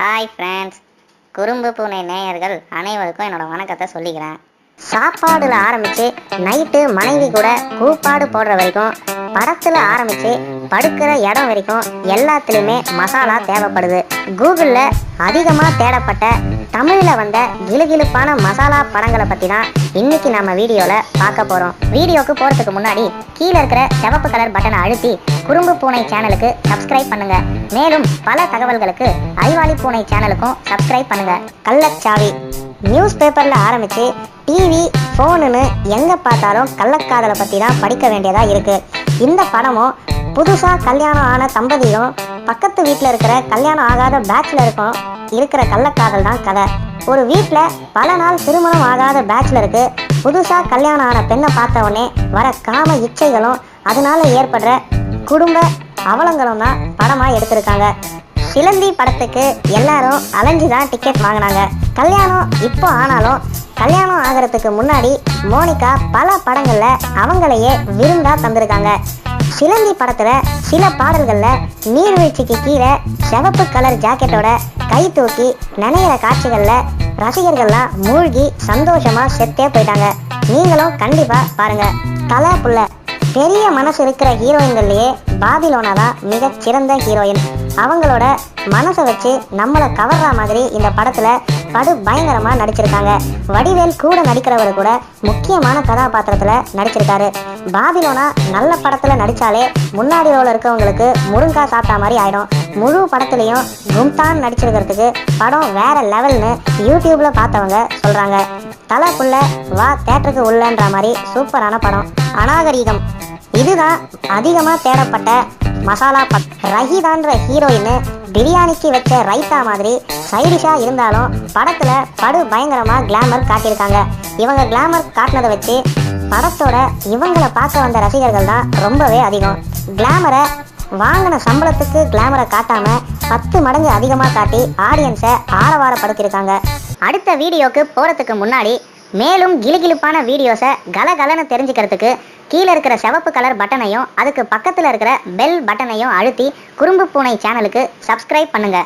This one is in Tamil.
ஹாய் ஃப்ரெண்ட்ஸ், குறும்பு பூனை நேயர்கள் அனைவருக்கும் என்னோட வணக்கத்தை சொல்லிக்கிறேன். சாப்பாடுல ஆரம்பிச்சு நைட்டு மனைவி கூட கூப்பாடு போடுற வரைக்கும், படத்துல ஆரம்பிச்சு படுக்கிற இடம் வரைக்கும் எல்லாத்துலேயுமே மசாலா தேவைப்படுது. கூகுளில் அதிகமாக தேடப்பட்ட தமிழில் வந்த கிளுகிளுப்பான மசாலா படங்களை பற்றி தான் இன்னைக்கு நம்ம வீடியோவில் பார்க்க போகிறோம். வீடியோக்கு போகிறதுக்கு முன்னாடி கீழே இருக்கிற சிவப்பு கலர் பட்டனை அழுத்தி குறும்பு பூனை சேனலுக்கு சப்ஸ்கிரைப் பண்ணுங்க. மேலும் பல தகவல்களுக்கு அறிவாளி பூனை சேனலுக்கும் சப்ஸ்கிரைப் பண்ணுங்க. கள்ளச்சாவி நியூஸ் பேப்பர்ல ஆரம்பிச்சு டிவி ஃபோனுன்னு எங்க பார்த்தாலும் கள்ளக்காதலை பத்தி தான் படிக்க வேண்டியதா இருக்கு. இந்த படமும் புதுசா கல்யாணம் ஆன தம்பதியும் பக்கத்து வீட்டுல இருக்கிற கல்யாணம் ஆகாத பேச்சுலருக்கும் இருக்கிற கள்ளக்காதல் தான் கதை. ஒரு வீட்டுல பல நாள் திருமணம் ஆகாத பேச்சுலருக்கு புதுசா கல்யாணம் ஆன பெண்ணை பார்த்த உடனே வர காம இச்சைகளும் அதனால ஏற்படுற குடும்ப அவலங்களும் தான் படமா எடுத்திருக்காங்க. சிலந்தி படத்துக்கு எல்லாரும் அலைஞ்சுதான் டிக்கெட் வாங்கினாங்க. கல்யாணம் இப்போ ஆனாலும் கல்யாணம் ஆகிறதுக்கு முன்னாடி மோனிகா பல படங்கள்ல அவங்களையே விருந்தா தந்திருக்காங்க. சிலந்தி படத்துல சில பாடல்கள்ல நீர்வீழ்ச்சிக்கு கீழே சிவப்பு கலர் ஜாக்கெட்டோட கை தூக்கி நனையிற காட்சிகள்ல ரசிகர்கள்லாம் மூழ்கி சந்தோஷமா செத்தே போயிட்டாங்க. நீங்களும் கண்டிப்பா பாருங்க. தலை புள்ள பெரிய மனசு இருக்கிற ஹீரோயின்கள்லயே பாபிலோனா தான் மிக சிறந்த ஹீரோயின். அவங்களோட மனசை வச்சு நம்மளை கவர்ற மாதிரி இந்த படத்துல படு பயங்கரமா நடிச்சிருக்காங்க. வடிவேல் கூட நடிக்கிறவர் கூட முக்கியமான கதாபாத்திரத்துல நடிச்சிருக்காரு. பாபிலோனா நல்ல படத்துல நடிச்சாலே முன்னாடி ரோல இருக்கவங்களுக்கு முருங்கா சாப்பிட்டா மாதிரி ஆயிடும். முழு படத்துலயும் கும்தான் நடிச்சிருக்கிறதுக்கு படம் வேற லெவல்னு யூடியூப்ல பார்த்தவங்க சொல்றாங்க. தலை புள்ள வா தேட்டருக்கு உள்ளன்ற மாதிரி சூப்பரான படம். அநாகரீகம் இதுதான் அதிகமா தேடப்பட்ட மசாலா படம். ரஹிதான்ற ஹீரோயின் பிரியாணிக்கு வச்ச ரைத்தா மாதிரி சைடிஷா இருந்தாலும் படத்துல படு பயங்கரமா கிளாமர் காட்டியிருக்காங்க. இவங்க கிளாமர் காட்டினதை வச்சு படத்தோட இவங்களை பார்க்க வந்த ரசிகர்கள் தான் ரொம்பவே அதிகம். கிளாமரை வாங்கின சம்பளத்துக்கு கிளாமரை காட்டாம 10 மடங்கு அதிகமா காட்டி ஆடியன்ஸை ஆரவாரப்படுத்தியிருக்காங்க. அடுத்த வீடியோக்கு போறதுக்கு முன்னாடி மேலும் கிளுகிளுப்பான வீடியோஸை கலகலன்னு தெரிஞ்சுக்கிறதுக்கு கீழே இருக்கிற சிவப்பு கலர் பட்டனையும் அதுக்கு பக்கத்தில் இருக்கிற பெல் பட்டனையும் அழுத்தி குறும்பு பூனை சேனலுக்கு சப்ஸ்கிரைப் பண்ணுங்க.